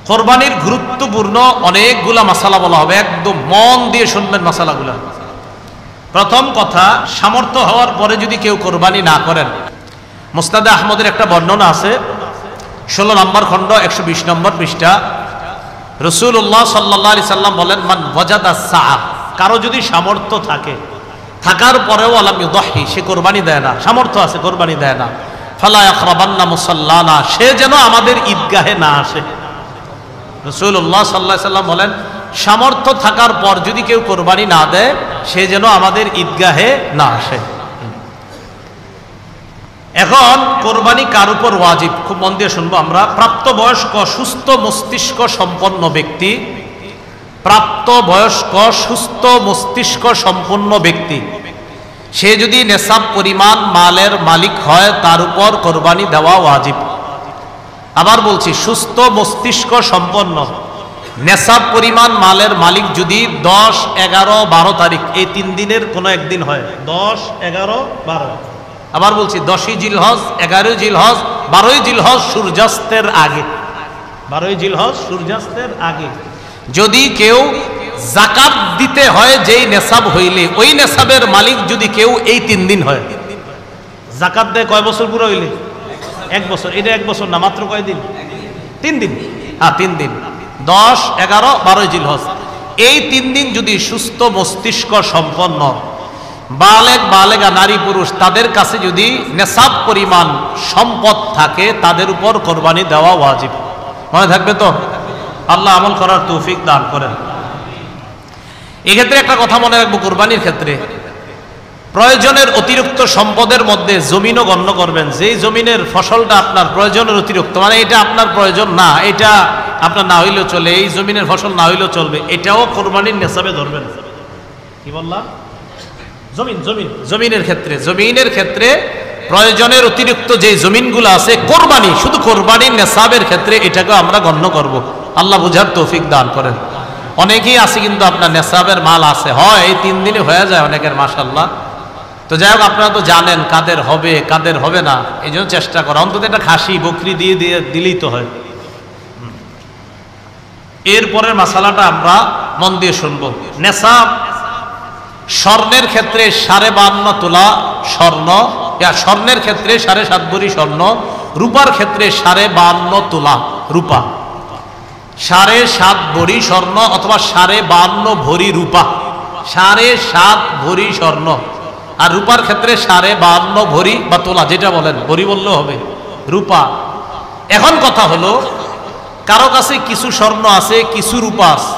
কোরবানির গুরুত্বপূর্ণ অনেকগুলা মাসালা বলা হবে, একদম মন দিয়ে শুনবেন মাসালাগুলা। প্রথম কথা, সামর্থ্য হওয়ার পরে যদি কেউ কোরবানি না করেন, মুসনাদে আহমদের একটা বর্ণনা আছে, 16 নম্বর খণ্ড 120 নম্বর পৃষ্ঠা। রাসূলুল্লাহ সাল্লাল্লাহু আলাইহি সাল্লাম বলেন, মান ওয়াজাদা সাআ, কারো যদি সামর্থ্য থাকে, থাকার পরেও আলাম ইউদাহি, সে কোরবানি দেয় না, সামর্থ্য আছে কোরবানি দেয় না, ফালা ইয়াকরাবান্না মুসাল্লানা, সে যেন আমাদের ঈদগাহে না আসে। রাসূলুল্লাহ সাল্লাল্লাহু আলাইহি সাল্লাম বলেন, সামর্থ্য থাকার পর যদি কেউ কোরবানি না দেয়, সে যেন আমাদের ঈদগাহে না আসে। এখন কোরবানি কার উপর ওয়াজিব, খুব মন দিয়ে শুনবো আমরা। প্রাপ্তবয়স্ক সুস্থ মস্তিষ্ক সম্পন্ন ব্যক্তি, প্রাপ্তবয়স্ক সুস্থ মস্তিষ্ক সম্পন্ন ব্যক্তি, সে যদি নেসাব পরিমাণ মালের মালিক হয়, তার উপর কোরবানি দেওয়া ওয়াজিব। আবার বলছি, সুস্থ মস্তিষ্ক সম্পন্ন নেসাব পরিমাণ মালের মালিক যদি 10, 11, 12 তারিখ এই 3 দিনের কোনো একদিন হয়, 10, 11, 12, আবার বলছি 10ই জিলহজ, 11ই জিলহজ, 12ই জিলহজ সূর্যাস্তের আগে, 12ই জিলহজ সূর্যাস্তের আগে যদি কেউ যাকাত দিতে হয়, যেই নেসাব হইলে ওই নেসাবের মালিক যদি কেউ এই 3 দিন হয়, যাকাত দেয় কয় বছর পুরো হইলে? 1 বছর। এটা 1 বছর না, মাত্র কয়দিন? 3 দিন। হ্যাঁ, 3 দিন, 10, 11, 12 জিলহজ, এই 3 দিন যদি সুস্থ মস্তিষ্ক সম্পন্ন বালেগ বালেগা নারী পুরুষ তাদের কাছে যদি নেসাব পরিমাণ সম্পদ থাকে, তাদের উপর কোরবানি দেওয়া ওয়াজিব। মনে থাকবে তো? আল্লাহ আমল করার তৌফিক দান করেন। এক্ষেত্রে একটা কথা মনে রাখবো, কোরবানির ক্ষেত্রে প্রয়োজনের অতিরিক্ত সম্পদের মধ্যে জমিনও গণ্য করবেন। যেই জমিনের ফসলটা আপনার প্রয়োজনের অতিরিক্ত, মানে এটা আপনার প্রয়োজন না, এটা আপনার না হইলেও চলে, এই জমিনের ফসল না হইলেও চলবে, এটাও কোরবানির নেসাবে ধরবেন। কি বললাম? জমিনের ক্ষেত্রে প্রয়োজনের অতিরিক্ত যে জমিনগুলো আছে, কোরবানি, শুধু কোরবানির নেসাবের ক্ষেত্রে এটাকে আমরা গণ্য করব। আল্লাহ বুঝার তৌফিক দান করেন। অনেকেই আছে কিন্তু আপনার নেসাবের মাল আছে, হয় এই 3 দিনে হয়ে যায় অনেকের, মাশাআল্লাহ। তো যাই হোক, আপনারা তো জানেন কাদের হবে কাদের হবে না, এই জন্য চেষ্টা করা, অন্তত একটা খাসি বকরি দিয়ে দিলেই তো হয়। এরপরের মাসালাটা আমরা মন দিয়ে শুনবো। নেসাব স্বর্ণের ক্ষেত্রে 52.5 তোলা স্বর্ণ, স্বর্ণের ক্ষেত্রে 7.5 ভরি স্বর্ণ, রূপার ক্ষেত্রে 52.5 তোলা রূপা, 7.5 ভরি স্বর্ণ অথবা 52.5 ভরি রূপা, 7.5 ভরি স্বর্ণ, আর রূপার ক্ষেত্রে 52.5 ভরি বা তোলা, যেটা বলেন, ভরি বললেও হবে, রূপা। এখন কথা হলো, কারো কাছে কিছু স্বর্ণ আছে, কিছু রূপা আছে,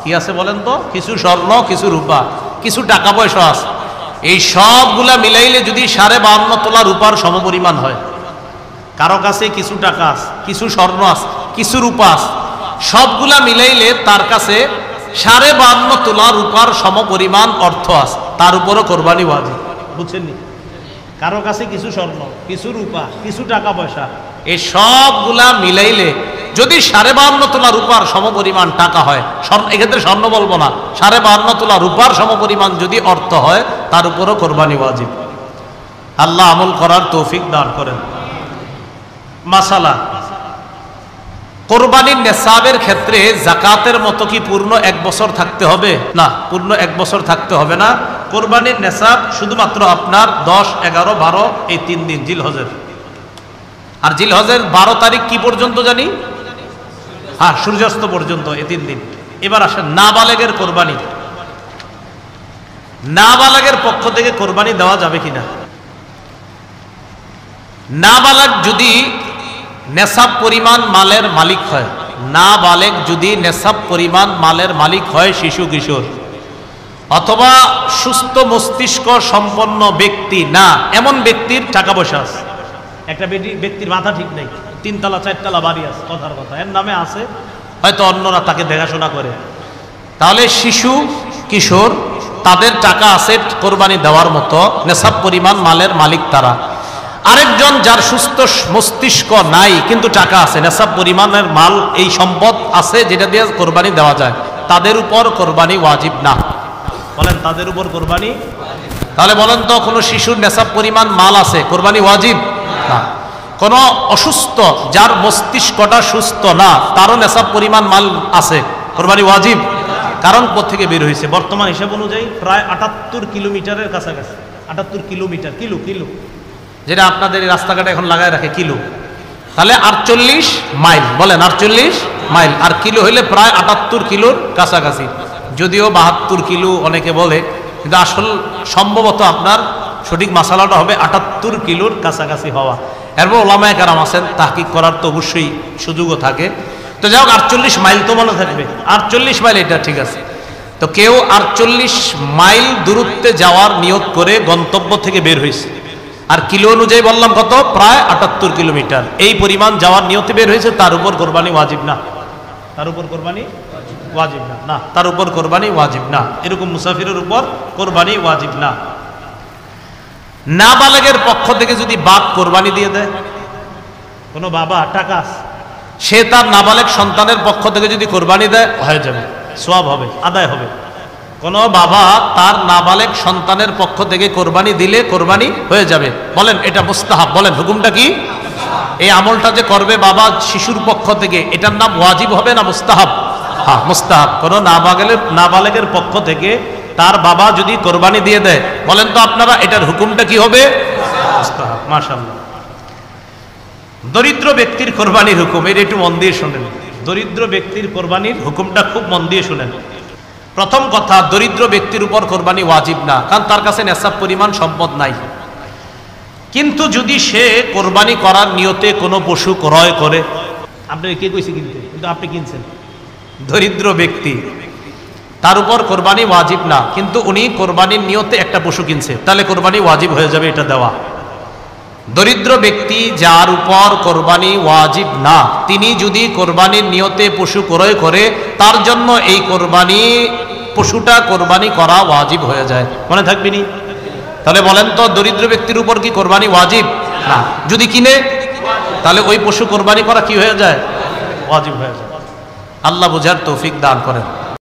কি আছে বলেন তো? কিছু স্বর্ণ, কিছু রূপা, কিছু টাকা পয়সা আছে, এই সবগুলা মিলাইলে যদি 52.5 তোলা রূপার সমপরিমাণ হয়, কারো কাছে কিছু টাকা আছে, কিছু স্বর্ণ আছে, কিছু রূপা আছে, সবগুলা মিলাইলে তার কাছে 52.5 তোলা রূপার সমপরিমাণ অর্থ আছে, তার উপরও কোরবানি ওয়াজিব। বুঝছেননি? কারো কাছে কিছু স্বর্ণ, কিছু রূপা, কিছু টাকা পয়সা, এই সবগুলা মিলাইলে যদি 52.5 তোলা রূপার সমপরিমাণ টাকা হয়, এক্ষেত্রে স্বর্ণ বলবো না, 52.5 তোলা রূপার সমপরিমাণ যদি অর্থ হয়, তার উপরও কোরবানি ওয়াজিব। আল্লাহ আমল করার তৌফিক দান করেন। মাসালা, কোরবানির নেসাবের ক্ষেত্রে যাকাতের মতো কি পূর্ণ 1 বছর থাকতে হবে? না, পূর্ণ 1 বছর থাকতে হবে না। কোরবানির নেসাব শুধুমাত্র আপনার 10, 11, 12 এই 3 দিন জিলহজের। আর জিলহজের 12 তারিখ কি পর্যন্ত জানি? হ্যাঁ, সূর্যাস্ত পর্যন্ত, এই 3 দিন। এবার আসেন নাবালেগের কোরবানি। নাবালেগের পক্ষ থেকে কোরবানি দেওয়া যাবে কিনা? নাবালেগ যদি নেসাব পরিমাণ মালের মালিক হয়, নাবালেগ যদি নেসাব পরিমাণ মালের মালিক হয়, শিশু কিশোর অথবা সুস্থ মস্তিষ্ক সম্পন্ন ব্যক্তি না, এমন ব্যক্তির টাকা পয়সা আছে, একটা ব্যক্তির মাথা ঠিক নেই, 3 তলা 4 তলা বাড়ি আছে, কথার কথা, এর নামে আছে, হয়তো অন্যরা তাকে দেখাশোনা করে, তাহলে শিশু কিশোর তাদের টাকা আছে কোরবানি দেওয়ার মতো, নেসাব পরিমাণ মালের মালিক তারা। আরেকজন যার সুস্থ মস্তিষ্ক নাই কিন্তু টাকা আছে, নেসাব পরিমাণের মাল, এই সম্পদ আছে যেটা দিয়ে কোরবানি দেওয়া যায়, তাদের উপর কোরবানি ওয়াজিব না। বলেন, তাদের উপর কোরবানি? তাহলে বলেন তো, কোনো শিশুর নেসাব পরিমাণ মাল আছে, কোরবানি ওয়াজিব না। কোনো অসুস্থ যার মস্তিষ্কটা সুস্থ না তারও নেশাব পরিমাণ মাল আছে, কোরবানি ওয়াজিব। কারণ কোত্থেকে বের হয়েছে? বর্তমান হিসাব অনুযায়ী প্রায় 78 কিলোমিটারের কাছাকাছি। 78 কিলোমিটার, কিলো কিলো যেটা আপনাদের এই রাস্তাঘাটে এখন লাগায় রাখে কিলো, তাহলে 48 মাইল, বলেন 48 মাইল, আর কিলো হইলে প্রায় 78 কিলোর কাছাকাছি। যদিও 72 কিলো অনেকে বলে, কিন্তু আসল সম্ভবত আপনার সঠিক মাসালাটা হবে 78 কিলোর কাছাকাছি হওয়া। এরপর ওলামায়ে কেরাম আছেন, তাহকিক করার তো অবশ্যই সুযোগও থাকে। তো যাই হোক 48 মাইল তো মনে থাকবে, 48 মাইল এটা ঠিক আছে। তো কেউ 48 মাইল দূরত্বে যাওয়ার নিয়ত করে গন্তব্য থেকে বের হয়েছে, আর কিলো অনুযায়ী বললাম কত, প্রায় 78 কিলোমিটার। এই পরিমাণ যাওয়ার নিয়তে বের হয়েছে, তার উপর কোরবানি ওয়াজিব না, তার উপর কোরবানি ওয়াজিব না, না তার উপর কোরবানি ওয়াজিব না। এরকম মুসাফিরের উপর কোরবানি ওয়াজিব না। নাবালেগের পক্ষ থেকে যদি বাপ কোরবানি দিয়ে দেয়, কোনো বাবা টাকা সে তার নাবালেগ সন্তানের পক্ষ থেকে যদি কোরবানি দেয়, হয়ে যাবে, সওয়াব হবে, আদায় হবে। কোনো বাবা তার নাবালেগ সন্তানের পক্ষ থেকে কোরবানি দিলে কোরবানি হয়ে যাবে। বলেন এটা মুস্তাহাব, বলেন হুকুমটা কি? এই আমলটা যে করবে বাবা শিশুর পক্ষ থেকে, এটার নাম ওয়াজিব হবে না মুস্তাহাব? হ্যাঁ মুস্তাহাব। কোনো নাবালেগের পক্ষ থেকে তার বাবা যদি কোরবানি দিয়ে দেয়, বলেন তো আপনারা এটার হুকুমটা কি হবে? মুস্তাহাব। মাশাআল্লাহ। দরিদ্র ব্যক্তির কোরবানির হুকুম, এটা একটু মন দিয়ে শুনেন। দরিদ্র ব্যক্তির কোরবানির হুকুমটা খুব মন দিয়ে শুনেন। প্রথম কথা, দরিদ্র ব্যক্তির উপর কোরবানি ওয়াজিব না, কারণ তার কাছে নেশাব পরিমাণ সম্পদ নাই। কিন্তু যদি সে কোরবানি করার নিয়তে কোনো পশু ক্রয় করে, আপনি কে কইছে কিনতে, কিন্তু আপনি কিনছেন, দরিদ্র ব্যক্তি, তার উপর কোরবানি ওয়াজিব না, কিন্তু উনি কোরবানির নিয়তে একটা পশু কিনছে, তাহলে কোরবানি ওয়াজিব হয়ে যাবে এটা দেওয়া। দরিদ্র ব্যক্তি যার উপর কোরবানি ওয়াজিব না, তিনি যদি কোরবানির নিয়তে পশু ক্রয় করে, তার জন্য এই কোরবানি পশুটা কোরবানি করা ওয়াজিব হয়ে যায়। মনে থাকবে নি? তাহলে বলেন তো দরিদ্র ব্যক্তির উপর কি কোরবানি ওয়াজিব? না। যদি কিনে, তাহলে ওই পশু কোরবানি করা কি হয়ে যায়? ওয়াজিব হয়ে যায়। আল্লাহ বুঝার তৌফিক দান করেন।